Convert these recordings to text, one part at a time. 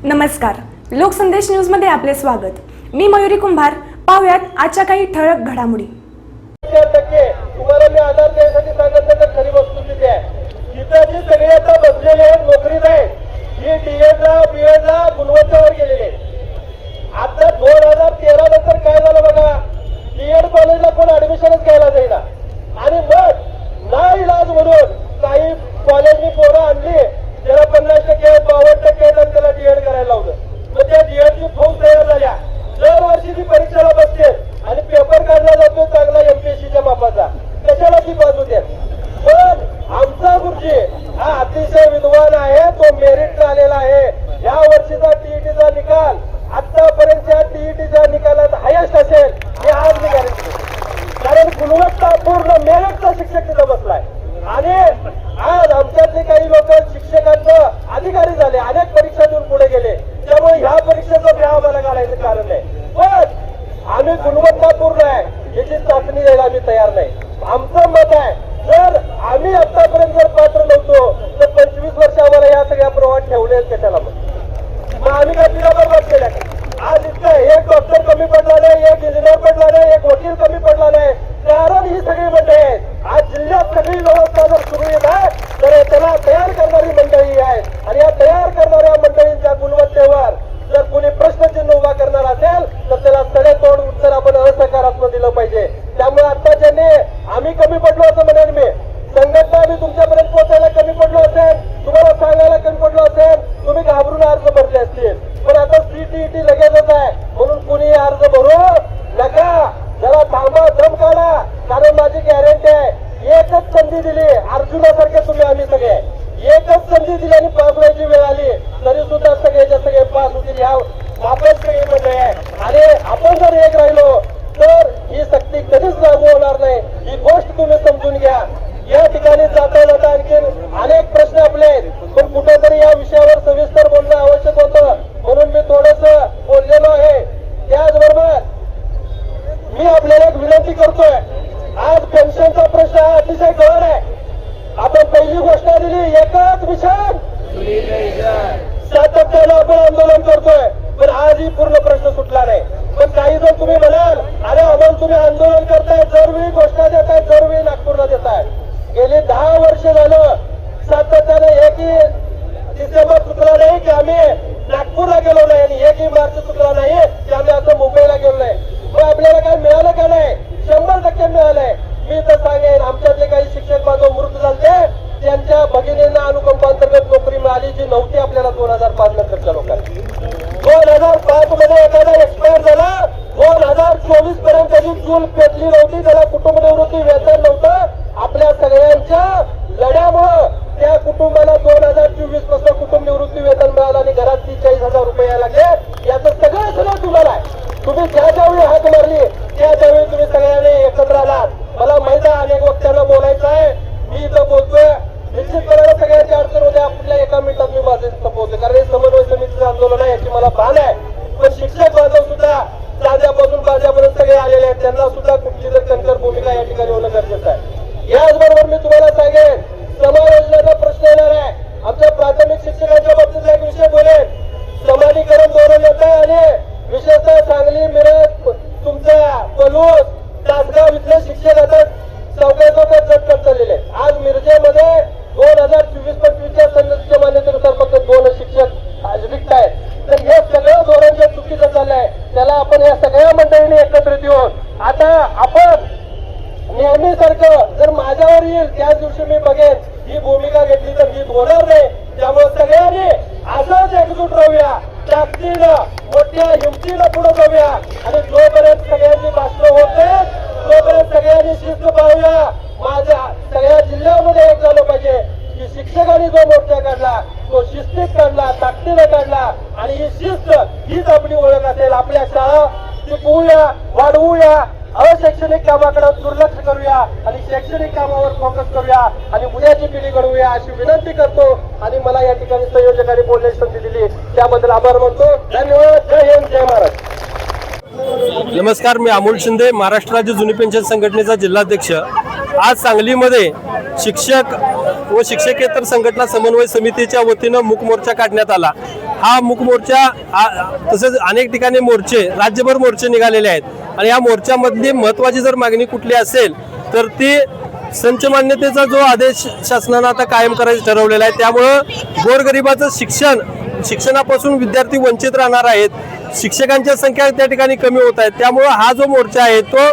नमस्कार, लोकसंदेश न्यूज मध्ये आपले स्वागत। मी मयुरी कुंभार। पाहूयात आजच्या काही ठळक घडामोडी। तुम्हाला मी आधार देण्यासाठी सांगितलं तर खरी वस्तुस्थिती आहे। तिथं जी सगळे आता बसलेले आहेत नोकरी नाही, ही डीएडला बीएडला गुणवत्तेवर गेलेले। आता 2013 नंतर काय झालं बघा, डीएड कॉलेजला कोण ऍडमिशनच घ्यायला जाईना आणि मग ना इलाज म्हणून काही कॉलेजनी पोरं आणली ज्याला 50% 52% आणि त्याला डीएड करायला लावलं। मग त्या डीएडची फौज तयार झाल्या, दरवर्षी ती परीक्षेला बसते आणि पेपर काढला जातो चांगला एमपीएससीच्या मापाचा, कशाला ती बाजू देत। पण आमचा गुरुजी हा अतिशय विद्वान आहे, तो मेरिट आलेला आहे। या वर्षीचा टीईटीचा निकाल आतापर्यंतच्या टीईटीच्या निकालात हायस्ट असेल हे आज मी गॅरंटी, कारण गुणवत्तापूर्ण मेरिटचा शिक्षक तिथं बसलाय। आणि आज आमच्यातले काही लोक शिक्षकांचं अधिकारी झाले, अनेक परीक्षा देऊन पुढे गेले, त्यामुळे ह्या परीक्षेचं भ्या आम्हाला घालायचं कारण नाही। पण आम्ही गुणवत्तापूर्ण आहे याची चाचणी द्यायला आम्ही तयार नाही। आमचं मत आहे, जर आम्ही आतापर्यंत जर पात्र नव्हतो तर 25 वर्ष आम्हाला या सगळ्या प्रवाहात ठेवले कशाला? मग आम्ही काय पिढ्यावर बात केल्या? आज इतकं एक डॉक्टर कमी पडला नाही, एक इंजिनियर पडला नाही, एक वकील कमी पडला नाही, कारण ही सगळी मंडळी आहेत। आज जिल्ह्यात सगळी व्यवस्था जर सुरळीत आहे तर त्याला तयार करणारी मंडळी आहे आणि या तयार करणाऱ्या मंडळींच्या गुणवत्तेवर जर कोणी प्रश्नचिन्ह उभा करणार असेल तर त्याला सडेतोड उत्तर आपण असकारात्मक दिलं पाहिजे। त्यामुळे आता ज्यांनी आम्ही कमी पडलो असं म्हणेन मी, संघटना आम्ही तुमच्यापर्यंत पोहोचायला कमी पडलो असेल, तुम्हाला सांगायला कमी पडलो असेल, तुम्ही घाबरून अर्ज भरले असतील। पण आता सीटीईटी लगेचच आहे म्हणून कुणी अर्ज भरू नका, जरा थांबा, दम काढा, कारण माझी गॅरंटी आहे एकच संधी दिली, अर्जुनासारखे तुम्ही आम्ही सगळे एकच संधी दिली आणि पास व्हायची वेळ आली तरी सुद्धा सगळेच्या सगळे पास होतील। ह्या मापच सगळी मध्ये आहे आणि आपण जर एक राहिलो तर ही सक्ती कधीच लागू होणार नाही, ही गोष्ट तुम्ही समजून घ्या। या ठिकाणी जाता जाता आणखी अनेक प्रश्न आपले आहेत, पण कुठेतरी या विषयावर सविस्तर बोलणं आवश्यक होतं म्हणून मी थोडस बोललेलो आहे। त्याचबरोबर मी आपल्याला एक विनंती करतोय, आज पेन्शनचा प्रश्न हा अतिशय गंभीर आहे। आपण पहिली घोषणा दिली एकच मिशन, सातत्यानं आपण आंदोलन करतोय, पण आजही पूर्ण प्रश्न सुटला नाही। पण काही जर तुम्ही म्हणाल अरे आम्हाला तुम्ही आंदोलन करताय, दरवेळी घोषणा देताय, दरवेळी नागपूरला देताय, गेली 10 वर्ष झालं सातत्याने एकही डिसेंबर चुकला नाही की आम्ही नागपूरला गेलो नाही आणि एकही मार्च चुकला नाही की आम्ही असं मुंबईला गेलो नाही। मग आपल्याला काय मिळालं का नाही? 100% मिळालंय। मी तर सांगेन आमच्यातले काही शिक्षक बांधव मृत झाले, त्यांच्या भगिनींना अनुकंपांतर्गत नोकरी मिळाली जी नव्हती आपल्याला 2005 नंतरच्या लोकांना। 2005 मध्ये एखादा एक्सपायर झाला, 2024 पर्यंत त्याची चूल पेटली नव्हती, त्याला कुटुंब निवृत्ती वेतन नव्हतं। आपल्या सगळ्यांच्या लढ्यामुळे त्या कुटुंबाला 2024 पासून कुटुंब निवृत्ती वेतन मिळालं आणि घरात 43,000 रुपये यायला लागले। याचं सगळं तुम्हाला आहे। तुम्ही ज्या ज्यावेळी हाक मारली त्या त्यावेळी तुम्ही सगळ्यांनी एकत्र आलात। मला माहित आहे अनेक वक्त्यांना बोलायचं आहे, मी इथं बोलतोय, निश्चितपणे सगळ्यांची अडचण होते, आपल्या एका मिनिटात मी माझे संपवते, कारण हे समन्वय समितीचं आंदोलन आहे याची मला भान आहे। पण शिक्षक बांधव सुद्धा ताज्यापासून बाजापर्यंत सगळे आलेले आहेत, त्यांना सुद्धा कुठली तर कणखर भूमिका या ठिकाणी होणं गरजेचं आहे। याचबरोबर मी तुम्हाला सांगेन समायोजनाचा प्रश्न येणार आहे। आमच्या प्राथमिक शिक्षकांच्या बाबतीत एक विषय बोलेन, समानीकरण धोरण येत आहे आणि विशेषतः सांगली, मिरज, तुमचा पलूस, तासगाव इथले शिक्षक आता चौकात झटकत चाललेले आहेत। आज मिरजेमध्ये 2024-25च्या संदर्भाच्या मान्यतेनुसार फक्त 2 शिक्षक आज रिक्त आहेत। तर हे सगळं धोरण जे चुकीचं चाललंय त्याला आपण या सगळ्या मंडळींनी एकत्रित येऊन आता आपण नेहमीसारखं जर माझ्यावर येईल त्याच दिवशी मी बघेन ही भूमिका घेतली तर ही होणार नाही। त्यामुळे सगळ्यांनी असंच एकजूट राहूया, ताकदीनं मोठ्या हिमतीनं पुढे जाऊया आणि जोपर्यंत सगळ्यांची भाषणं होत नाहीत तोपर्यंत सगळ्यांनी शिस्त पाहूया। माझ्या सगळ्या जिल्ह्यामध्ये एक झालं पाहिजे की शिक्षकांनी जो मोर्चा काढला तो शिस्तीत काढला, ताकदीनं काढला आणि ही शिस्त हीच आपली ओळख असेल। आपल्या शाळा टिकवूया, वाढवूया, अशैक्षणिक कामाकडे दुर्लक्ष करूया आणि शैक्षणिक कामावर फोकस करूया आणि उद्याची पिढी घडवूया अशी विनंती करतो। आणि मला या ठिकाणी संयोजकांनी बोलण्याची संधी दिली त्याबद्दल आभार मानतो। धन्यवाद। जय हिंद, जय महाराष्ट्र। नमस्कार, मी अमोल शिंदे, महाराष्ट्र राज्य जुनी पेन्शन संघटनेचा जिल्हाध्यक्ष। आज सांगलीमध्ये शिक्षक व शिक्षकेतर संघटना समन्वय समितीच्या वतीनं मूक मोर्चा काढण्यात आला। हा मूक मोर्चा तसेच अनेक ठिकाणी मोर्चे राज्यभर मोर्चे निघालेले आहेत आणि या मोर्चामधली महत्त्वाची जर मागणी कुठली असेल तर ती संच मान्यतेचा जो आदेश शासनानं आता कायम करायचं ठरवलेला आहे, त्यामुळं गोरगरिबाचं शिक्षणापासून विद्यार्थी वंचित राहणार आहेत। शिक्षकांच्या संख्या त्या ठिकाणी कमी होत आहेत, त्यामुळं हा जो मोर्चा आहे तो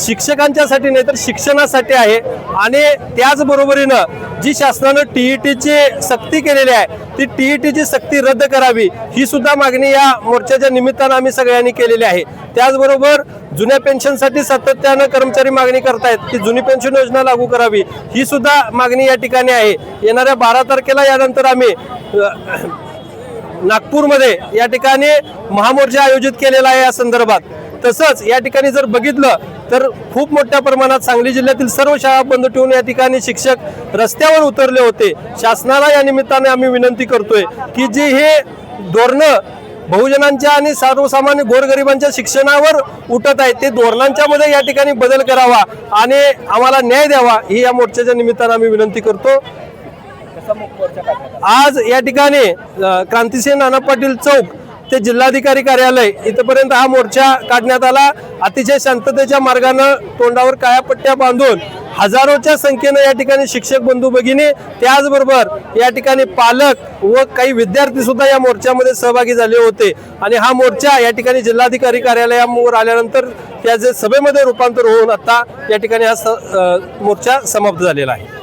शिक्षकांच्यासाठी नाही तर शिक्षणासाठी आहे। आणि त्याचबरोबरीनं जी शासनानं TETची सक्ती केलेली आहे ती TETची सक्ती रद्द करावी ही सुद्धा मागणी या मोर्चाच्या निमित्तानं आम्ही सगळ्यांनी केलेली आहे। त्याचबरोबर जुन्या पेन्शनसाठी सातत्यानं कर्मचारी मागणी करतायत ती जुनी पेन्शन योजना लागू करावी ही सुद्धा मागणी या ठिकाणी आहे। येणाऱ्या 12 तारखेला यानंतर आम्ही नागपूरमध्ये या ठिकाणी महामोर्चा आयोजित केलेला आहे या संदर्भात। तसंच या ठिकाणी जर बघितलं तर खूप मोठ्या प्रमाणात सांगली जिल्ह्यातील सर्व शाळा बंद ठेवून या ठिकाणी शिक्षक रस्त्यावर उतरले होते। शासनाला या निमित्ताने आम्ही विनंती करतोय की जे हे धोरणं बहुजनांच्या आणि सर्वसामान्य गोरगरिबांच्या शिक्षणावर उठत आहे ते धोरणांच्या मध्ये या ठिकाणी बदल करावा आणि आम्हाला न्याय द्यावा ही या मोर्चाच्या निमित्ताने आम्ही विनंती करतो। आज या ठिकाणी क्रांतिसिंह नाना पाटील चौक ते जिल्हाधिकारी कार्यालय इथपर्यंत हा मोर्चा काढण्यात आला। अतिशय शांततेच्या मार्गाने तोंडावर काळ्या बांधून हजारोच्या संख्येने या ठिकाणी शिक्षक बंधू भगिनी त्याचबरोबर या ठिकाणी पालक व काही विद्यार्थी सुद्धा या मोर्चामध्ये सहभागी झाले होते आणि हा मोर्चा या ठिकाणी जिल्हाधिकारी कार्यालयावर आल्यानंतर त्याचे सभेमध्ये रूपांतर होऊन आता या ठिकाणी हा मोर्चा समाप्त झालेला आहे।